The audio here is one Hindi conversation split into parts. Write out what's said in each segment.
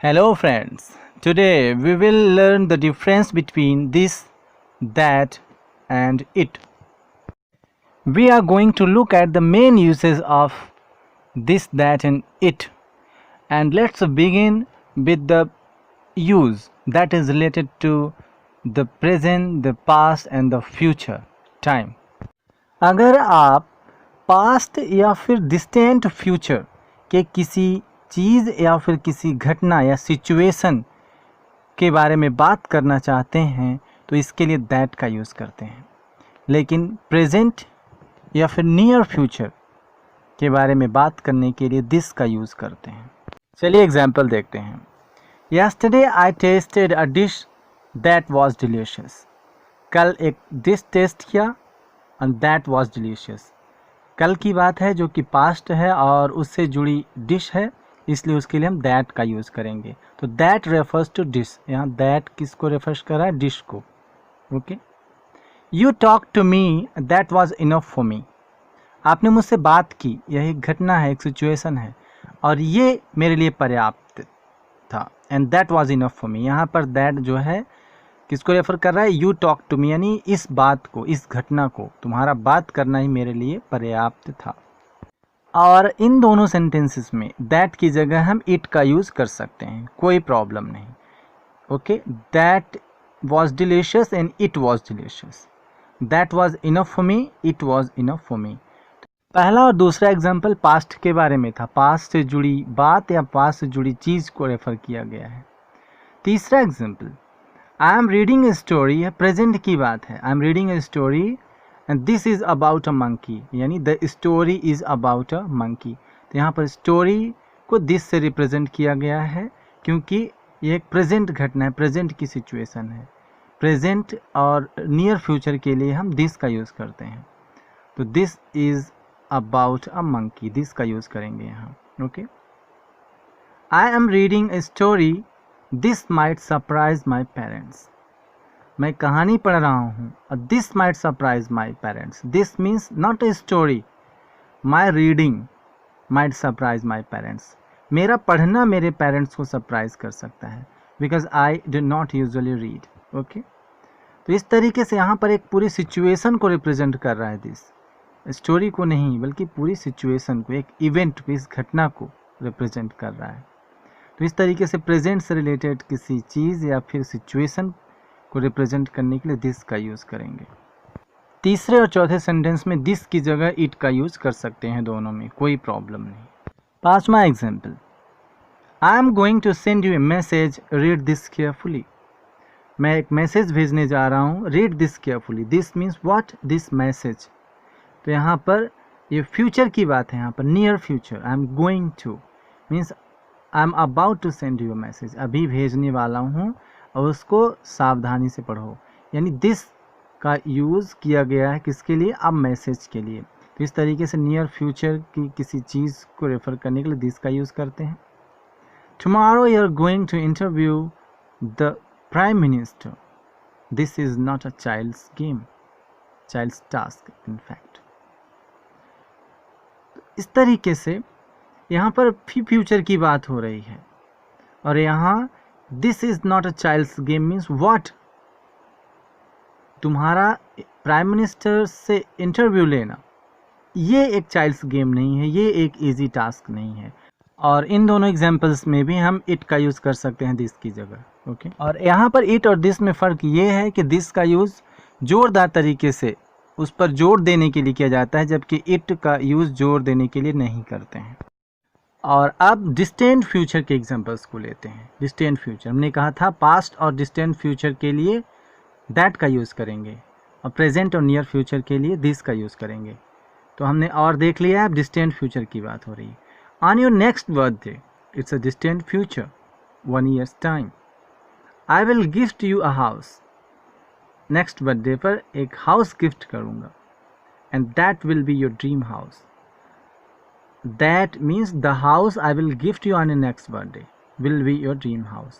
Hello friends, today we will learn the difference between this, that and it. We are going to look at the main uses of this, that and it, and let's begin with the use that is related to the present, the past and the future time. अगर आप पास्ट या फिर डिस्टेंट फ्यूचर के किसी चीज़ या फिर किसी घटना या सिचुएशन के बारे में बात करना चाहते हैं तो इसके लिए दैट का यूज़ करते हैं, लेकिन प्रेजेंट या फिर नियर फ्यूचर के बारे में बात करने के लिए दिस का यूज़ करते हैं। चलिए एग्जाम्पल देखते हैं। Yesterday I tasted a dish that was delicious. कल एक डिश टेस्ट किया एंड दैट वाज डिलीशियस। कल की बात है जो कि पास्ट है और उससे जुड़ी डिश है, इसलिए उसके लिए हम दैट का यूज़ करेंगे। तो दैट रेफर्स टू डिश, यहाँ दैट किसको रेफर्स कर रहा है? डिश को। Okay. You talk to me that was enough for me. आपने मुझसे बात की, यह एक घटना है, एक सिचुएशन है और ये मेरे लिए पर्याप्त था। And that was enough for मी, यहाँ पर दैट जो है किसको रेफर कर रहा है? यू टॉक टू मी, यानी इस बात को, इस घटना को, तुम्हारा बात करना ही मेरे लिए पर्याप्त था। और इन दोनों सेंटेंसेस में दैट की जगह हम इट का यूज़ कर सकते हैं, कोई प्रॉब्लम नहीं। Okay, that was delicious and it was delicious. That was enough for me, it was enough for मी। पहला और दूसरा एग्जाम्पल पास्ट के बारे में था, पास्ट से जुड़ी बात या पास्ट से जुड़ी चीज़ को रेफर किया गया है। तीसरा example, I am reading a story, है प्रेजेंट की बात है। I am reading a story and this is about a monkey, यानी the story is about a monkey. तो यहाँ पर स्टोरी को दिस से रिप्रेजेंट किया गया है क्योंकि ये एक प्रेजेंट घटना है, प्रेजेंट की सिचुएशन है। प्रेजेंट और नियर फ्यूचर के लिए हम दिस का यूज़ करते हैं। तो this is about a monkey, this का यूज़ करेंगे यहाँ। Okay, I am reading a story this might surprise my parents. मैं कहानी पढ़ रहा हूँ और this might surprise my parents. This means not a story, my reading might surprise my parents. मेरा पढ़ना मेरे पेरेंट्स को सरप्राइज कर सकता है, because I do not usually read. Okay, तो इस तरीके से यहाँ पर एक पूरी सिचुएशन को रिप्रेजेंट कर रहा है दिस, स्टोरी को नहीं बल्कि पूरी सिचुएशन को, एक इवेंट को, इस घटना को रिप्रेजेंट कर रहा है। तो इस तरीके से प्रेजेंट से रिलेटेड किसी चीज़ या फिर सिचुएशन को रिप्रेजेंट करने के लिए दिस का यूज़ करेंगे। तीसरे और चौथे सेंटेंस में दिस की जगह इट का यूज़ कर सकते हैं, दोनों में कोई प्रॉब्लम नहीं। पांचवा example, I am going to send you a message, read this carefully. मैं एक मैसेज भेजने जा रहा हूँ, read this carefully. This means what? This message. तो यहाँ पर ये फ्यूचर की बात है, यहाँ पर near future. I am going to means I am about to send you message, अभी भेजने वाला हूँ और उसको सावधानी से पढ़ो। यानी दिस का यूज़ किया गया है किसके लिए? अब मैसेज के लिए। तो इस तरीके से नियर फ्यूचर की किसी चीज़ को रेफर करने के लिए दिस का यूज़ करते हैं। Tomorrow you are going to interview the prime minister. This is not a child's game, child's task in fact. इस तरीके से यहाँ पर फ्यूचर की बात हो रही है और यहाँ this is not a child's game means what? तुम्हारा प्राइम मिनिस्टर से इंटरव्यू लेना ये एक चाइल्ड्स गेम नहीं है, ये एक इजी टास्क नहीं है। और इन दोनों एग्जांपल्स में भी हम इट का यूज़ कर सकते हैं दिस की जगह। ओके, और यहाँ पर इट और दिस में फ़र्क ये है कि दिस का यूज़ जोरदार तरीके से उस पर जोर देने के लिए किया जाता है, जबकि इट का यूज़ जोर देने के लिए नहीं करते हैं। और अब डिस्टेंट फ्यूचर के एग्जांपल्स को लेते हैं। डिस्टेंट फ्यूचर, हमने कहा था पास्ट और डिस्टेंट फ्यूचर के लिए दैट का यूज़ करेंगे और प्रेजेंट और नियर फ्यूचर के लिए दिस का यूज़ करेंगे। तो हमने और देख लिया, अब डिस्टेंट फ्यूचर की बात हो रही है। On your next birthday, it's a distant future, 1 years time. I will gift you a house. Next birthday पर एक हाउस गिफ्ट करूँगा and that will be your dream house. That means the house I will gift you on your next birthday will be your dream house.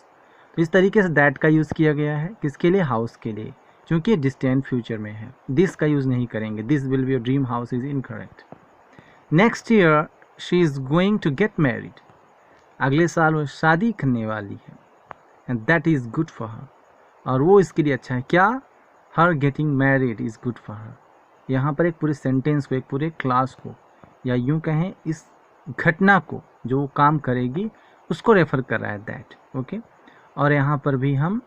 तो इस तरीके से that का यूज़ किया गया है किसके लिए? हाउस के लिए, क्योंकि डिस्टेंट फ्यूचर में है। दिस का यूज़ नहीं करेंगे, this will be your dream house is incorrect. Next year she is going to get married. अगले साल वो शादी करने वाली है, and that is good for her, और वो इसके लिए अच्छा है। क्या? Her getting married is good for her. यहाँ पर एक पूरे सेंटेंस को, एक पूरे क्लास को, या यूँ कहें इस घटना को जो काम करेगी उसको रेफर कर रहा है दैट। ओके, और यहाँ पर भी हम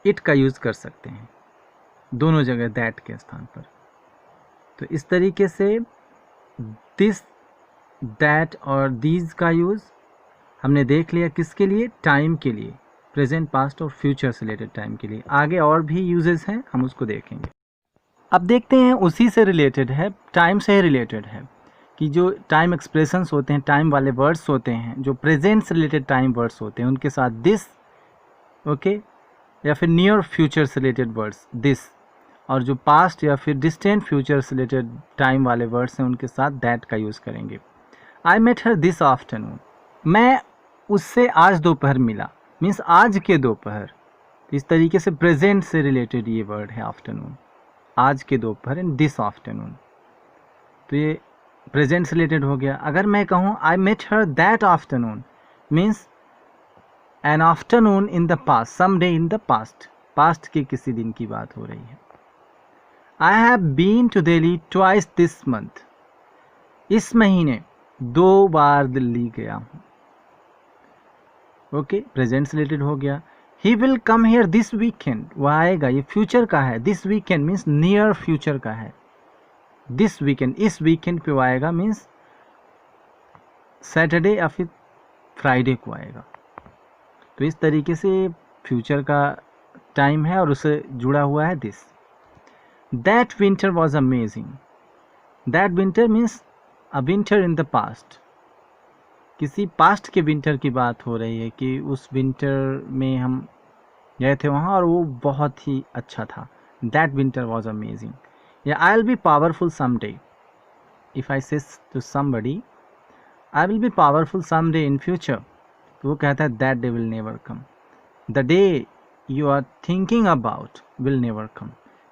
इट का यूज़ कर सकते हैं दोनों जगह दैट के स्थान पर। तो इस तरीके से दिस, दैट और दीज का यूज़ हमने देख लिया किसके लिए? टाइम के लिए, प्रेजेंट, पास्ट और फ्यूचर से रिलेटेड टाइम के लिए। आगे और भी यूजेस हैं, हम उसको देखेंगे। अब देखते हैं उसी से रिलेटेड है, टाइम से रिलेटेड है, कि जो टाइम एक्सप्रेशंस होते हैं, टाइम वाले वर्ड्स होते हैं, जो प्रेजेंट से रिलेटेड टाइम वर्ड्स होते हैं, उनके साथ दिस, ओके, या फिर नियर फ्यूचर से रिलेटेड वर्ड्स दिस, और जो पास्ट या फिर डिस्टेंट फ्यूचर से रिलेटेड टाइम वाले वर्ड्स हैं उनके साथ दैट का यूज़ करेंगे। I met her this afternoon, मैं उससे आज दोपहर मिला, मीन्स आज के दोपहर। इस तरीके से प्रेजेंट से रिलेटेड ये वर्ड है आफ्टरनून, आज के दोपहर, इन दिस आफ्टरनून। तो ये प्रेजेंट से रिलेटेड हो गया। अगर मैं कहूँ I met her that afternoon, means an afternoon in the past, some day in the past, past के किसी दिन की बात हो रही है। I have been to Delhi twice this month, इस महीने 2 बार दिल्ली गया हूँ। ओके, प्रेजेंट से रिलेटेड हो गया। He will come here this weekend, वह आएगा, ये फ्यूचर का है। This weekend means near future का है। दिस वीकेंड, इस वीकेंड पे वो आएगा, मीन्स सैटरडे या फिर फ्राइडे को आएगा। तो इस तरीके से फ्यूचर का टाइम है और उससे जुड़ा हुआ है this. That winter was amazing, that winter means a winter in the past, किसी पास्ट के विंटर की बात हो रही है कि उस विंटर में हम गए थे वहाँ और वो बहुत ही अच्छा था। That winter was amazing. या I will be powerful some day, if I say to somebody I will be powerful some day in future, तो वो कहता है that day will never come. The day you are thinking about will never come,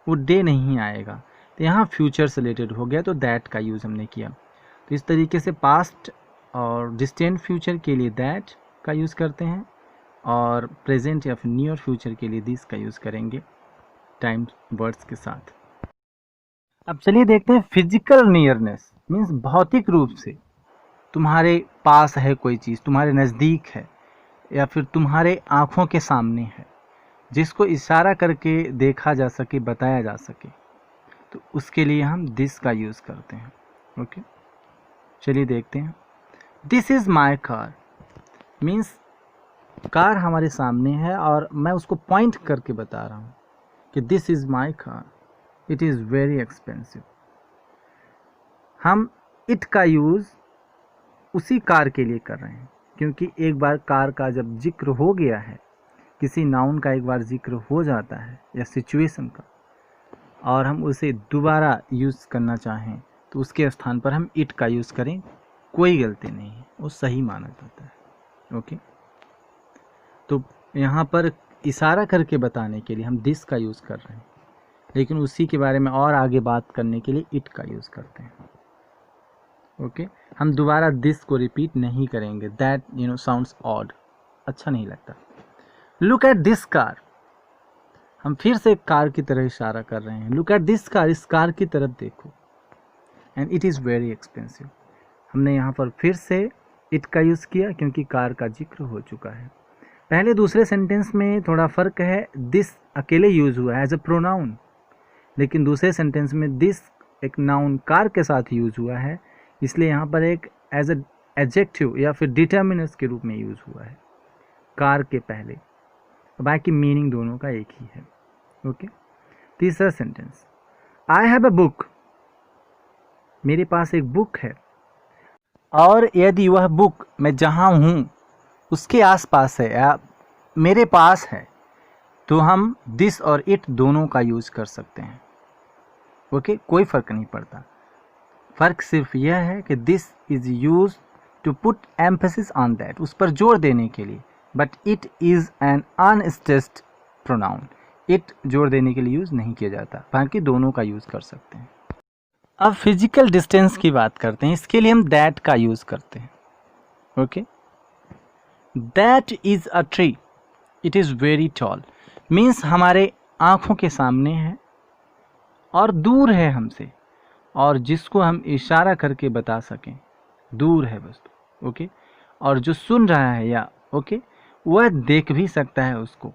वो डे नहीं आएगा। तो यहाँ फ्यूचर से रिलेटेड हो गया, तो दैट का यूज़ हमने किया। तो इस तरीके से पास्ट और डिस्टेंट फ्यूचर के लिए दैट का यूज़ करते हैं, और प्रेजेंट या फिर नियर फ्यूचर के लिए दिस का यूज़ करेंगे टाइम वर्ड्स के साथ। अब चलिए देखते हैं फिजिकल नियरनेस, मीन्स भौतिक रूप से तुम्हारे पास है कोई चीज़, तुम्हारे नज़दीक है, या फिर तुम्हारे आँखों के सामने है, जिसको इशारा करके देखा जा सके, बताया जा सके, तो उसके लिए हम दिस का यूज़ करते हैं। ओके, चलिए देखते हैं। This is my car, means car हमारे सामने है और मैं उसको पॉइंट करके बता रहा हूँ कि this is my car, it is very expensive. हम इट का यूज़ उसी कार के लिए कर रहे हैं, क्योंकि एक बार कार का जब जिक्र हो गया है, किसी नाउन का एक बार जिक्र हो जाता है या सिचुएशन का, और हम उसे दोबारा यूज़ करना चाहें तो उसके स्थान पर हम इट का यूज़ करें, कोई गलती नहीं है, वो सही माना जाता है। ओके, तो यहाँ पर इशारा करके बताने के लिए हम दिस का यूज़ कर रहे हैं, लेकिन उसी के बारे में और आगे बात करने के लिए इट का यूज़ करते हैं। ओके, हम दोबारा दिस को रिपीट नहीं करेंगे, दैट साउंड्स ऑड, अच्छा नहीं लगता। लुक एट दिस कार, हम फिर से कार की तरह इशारा कर रहे हैं। लुक एट दिस कार, इस कार की तरफ देखो, and it is very expensive. हमने यहाँ पर फिर से इट का यूज़ किया क्योंकि कार का जिक्र हो चुका है। पहले दूसरे सेंटेंस में थोड़ा फ़र्क है, दिस अकेले यूज़ हुआ है एज अ प्रोनाउन, लेकिन दूसरे सेंटेंस में दिस एक नाउन कार के साथ यूज़ हुआ है, इसलिए यहाँ पर एक एज अ एडजेक्टिव या फिर डिटर्मिनर्स के रूप में यूज़ हुआ है कार के पहले। बाकी मीनिंग दोनों का एक ही है। ओके, तीसरा sentence, I have a book, मेरे पास एक बुक है, और यदि वह बुक मैं जहाँ हूँ उसके आसपास है या मेरे पास है, तो हम दिस और इट दोनों का यूज़ कर सकते हैं। ओके, कोई फ़र्क नहीं पड़ता। फ़र्क सिर्फ यह है कि this is use to put emphasis on that, उस पर जोर देने के लिए, but it is an unstressed pronoun, it जोर देने के लिए यूज़ नहीं किया जाता, बाकी दोनों का यूज़ कर सकते हैं। अब फिजिकल डिस्टेंस की बात करते हैं, इसके लिए हम दैट का यूज़ करते हैं। Okay, that is a tree, it is very toll, means हमारे आँखों के सामने है और दूर है हमसे, और जिसको हम इशारा करके बता सकें, दूर है बस, ओके। और जो सुन रहा है या ओके, वह देख भी सकता है, उसको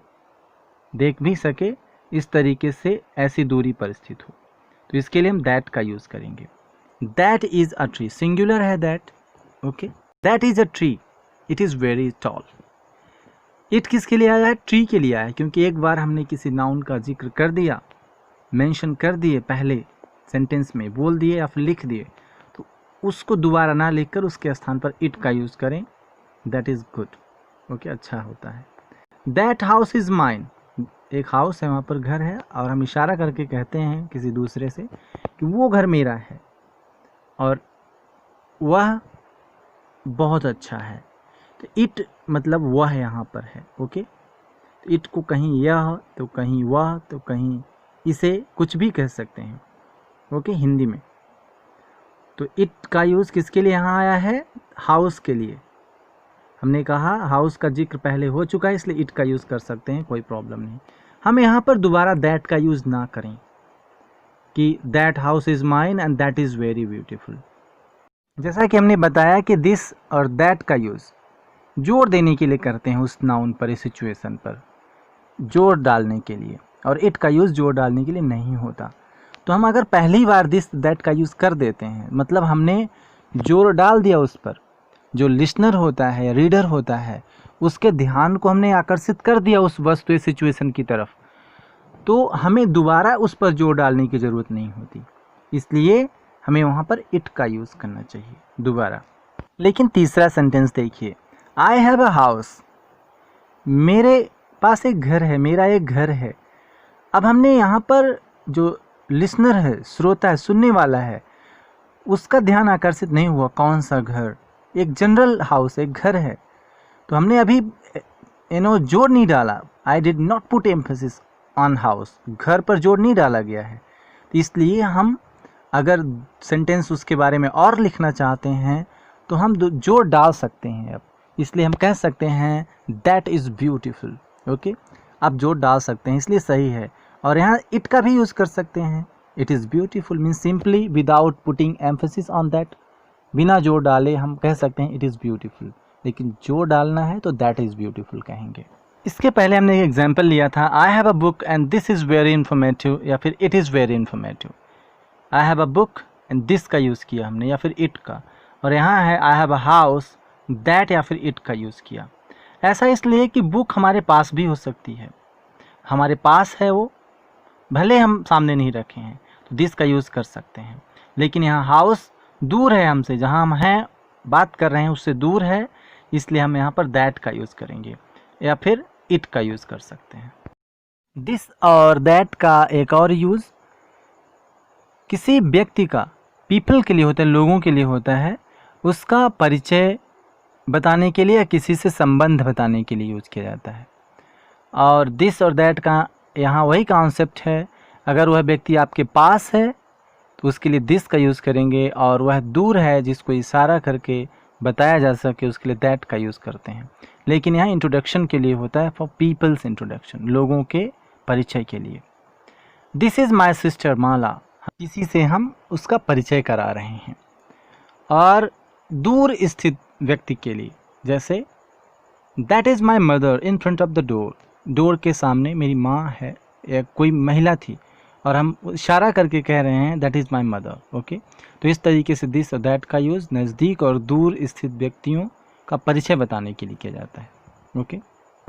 देख भी सके, इस तरीके से ऐसी दूरी पर स्थित हो, तो इसके लिए हम दैट का यूज़ करेंगे। That is a tree, singular है that, okay. That is a tree, it is very tall. It किसके लिए आया है? ट्री के लिए आया है, क्योंकि एक बार हमने किसी नाउन का जिक्र कर दिया, मेंशन कर दिए, पहले सेंटेंस में बोल दिए या फिर लिख दिए, तो उसको दोबारा ना लिखकर उसके स्थान पर इट का यूज़ करें, दैट इज़ गुड, ओके, अच्छा होता है। दैट हाउस इज़ माइन, एक हाउस है, वहाँ पर घर है, और हम इशारा करके कहते हैं किसी दूसरे से कि वो घर मेरा है और वह बहुत अच्छा है, तो इट मतलब वह यहाँ पर है, ओके। तो इट को कहीं यह तो कहीं वह तो कहीं इसे कुछ भी कह सकते हैं, ओके, हिंदी में। तो इट का यूज़ किसके लिए यहाँ आया है? हाउस के लिए। हमने कहा हाउस का जिक्र पहले हो चुका है, इसलिए इट का यूज़ कर सकते हैं, कोई प्रॉब्लम नहीं। हम यहाँ पर दोबारा दैट का यूज़ ना करें कि that house is mine and that is very beautiful. जैसा कि हमने बताया कि दिस और दैट का यूज़ जोर देने के लिए करते हैं उस नाउन पर, इस सिचुएशन पर जोर डालने के लिए, और इट का यूज़ जोर डालने के लिए नहीं होता। तो हम अगर पहली बार दिस दैट का यूज़ कर देते हैं, मतलब हमने जोर डाल दिया उस पर, जो लिसनर होता है या रीडर होता है उसके ध्यान को हमने आकर्षित कर दिया उस वस्तु सिचुएशन की तरफ, तो हमें दोबारा उस पर जोर डालने की ज़रूरत नहीं होती, इसलिए हमें वहाँ पर इट का यूज़ करना चाहिए दोबारा। लेकिन तीसरा सेंटेंस देखिए, आई हैव अ हाउस, मेरे पास एक घर है, मेरा एक घर है। अब हमने यहाँ पर जो लिसनर है, श्रोता है, सुनने वाला है, उसका ध्यान आकर्षित नहीं हुआ, कौन सा घर, एक जनरल हाउस, एक घर है, तो हमने अभी जोर नहीं डाला, I did not put emphasis on house, घर पर जोर नहीं डाला गया है। तो इसलिए हम अगर सेंटेंस उसके बारे में और लिखना चाहते हैं तो हम जोर डाल सकते हैं अब, इसलिए हम कह सकते हैं दैट इज़ ब्यूटीफुल, ओके। आप जोर डाल सकते हैं, इसलिए सही है। और यहाँ इट का भी यूज़ कर सकते हैं, it is beautiful means simply without putting emphasis on that, बिना जोर डाले हम कह सकते हैं इट इज़ ब्यूटीफुल, लेकिन जोर डालना है तो दैट इज़ ब्यूटीफुल कहेंगे। इसके पहले हमने एक एग्जाम्पल लिया था, I have a book and this is very informative, या फिर it is very informative. I have a book and this का यूज़ किया हमने, या फिर इट का, और यहाँ है I have a house, that या फिर इट का यूज़ किया। ऐसा इसलिए कि बुक हमारे पास भी हो सकती है, हमारे पास है वो, भले हम सामने नहीं रखे हैं तो दिस का यूज़ कर सकते हैं। लेकिन यहाँ हाउस दूर है हमसे, जहाँ हम हैं बात कर रहे हैं उससे दूर है, इसलिए हम यहाँ पर दैट का यूज़ करेंगे, या फिर इट का यूज़ कर सकते हैं। दिस और दैट का एक और यूज़ किसी व्यक्ति का, पीपल के लिए होता है, लोगों के लिए होता है, उसका परिचय बताने के लिए या किसी से संबंध बताने के लिए यूज़ किया जाता है। और दिस और दैट का यहाँ वही कॉन्सेप्ट है, अगर वह व्यक्ति आपके पास है तो उसके लिए दिस का यूज़ करेंगे, और वह दूर है जिसको इशारा करके बताया जा सके उसके लिए दैट का यूज़ करते हैं। लेकिन यहाँ इंट्रोडक्शन के लिए होता है, फॉर पीपल्स इंट्रोडक्शन, लोगों के परिचय के लिए। दिस इज़ माई सिस्टर माला, किसी से हम उसका परिचय करा रहे हैं। और दूर स्थित व्यक्ति के लिए, जैसे that is my mother in front of the door, door के सामने मेरी माँ है या कोई महिला थी और हम इशारा करके कह रहे हैं that is my mother, okay. तो इस तरीके से दिस और दैट का यूज़ नज़दीक और दूर स्थित व्यक्तियों का परिचय बताने के लिए किया जाता है, ओके।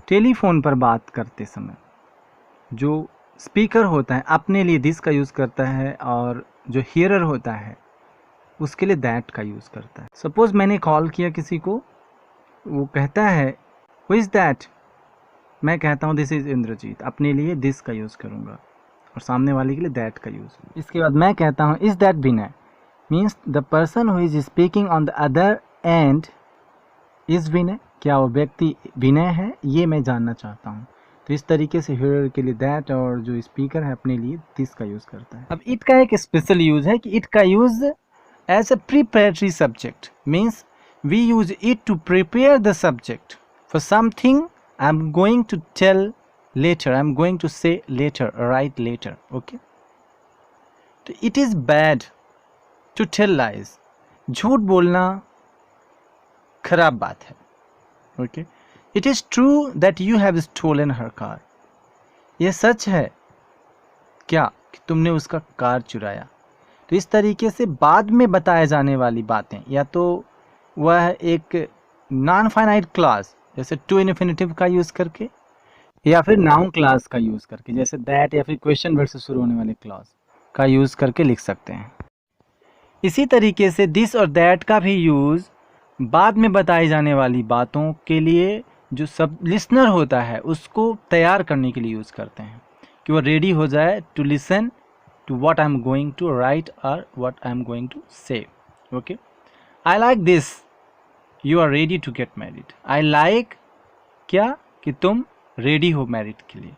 टेलीफोन पर बात करते समय जो स्पीकर होता है अपने लिए दिस का यूज़ करता है, और जो हियरर होता है उसके लिए दैट का यूज़ करता है। सपोज़ मैंने कॉल किया किसी को, वो कहता है हु इज़ दैट, मैं कहता हूँ दिस इज़ इंद्रजीत, अपने लिए दिस का यूज़ करूँगा और सामने वाले के लिए दैट का यूज़। इसके बाद मैं कहता हूँ is that Vinay, means the person who is speaking on the other end is Vinay, क्या वो व्यक्ति विनय है, ये मैं जानना चाहता हूँ। तो इस तरीके से हियरर के लिए दैट और जो स्पीकर है अपने लिए दिस का यूज़ करता है। अब इट का एक स्पेशल यूज़ है कि इट का use as a preparatory subject, means we use it to prepare the subject For something I'm going to tell later, I'm going to say later, write later. Okay, तो it is bad to tell lies. झूठ बोलना खराब बात है. Okay, it is true that you have stolen her car. यह सच है क्या कि तुमने उसका कार चुराया. तो इस तरीके से बाद में बताए जाने वाली बातें, या तो वह एक नॉन फाइनाइट क्लॉज जैसे टू इन्फिनिटिव का यूज़ करके, या फिर नाउन क्लॉज का यूज़ करके जैसे दैट, या फिर क्वेश्चन वर्ड से शुरू होने वाले क्लॉज का यूज़ करके लिख सकते हैं. इसी तरीके से दिस और दैट का भी यूज़ बाद में बताई जाने वाली बातों के लिए जो सब लिसनर होता है उसको तैयार करने के लिए यूज़ करते हैं कि वो रेडी हो जाए to listen to what I'm going to write or what I'm going to say. Okay, I like this, you are ready to get married. I like क्या कि तुम रेडी हो मैरिड के लिए,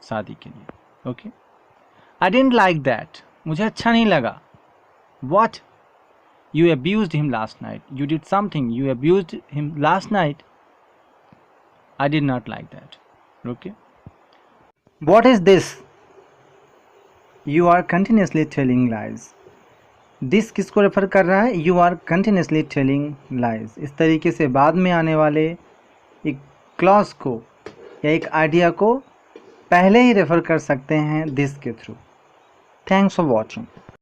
शादी के लिए. Okay, I didn't like that, मुझे अच्छा नहीं लगा. What, you abused him last night. You did something, you abused him last night. I did not like that. Okay, what is this? You are continuously telling lies. This किसको रेफर कर रहा है? You are continuously telling lies. इस तरीके से बाद में आने वाले एक क्लॉज को या एक आइडिया को पहले ही रेफर कर सकते हैं दिस के थ्रू. Thanks for watching.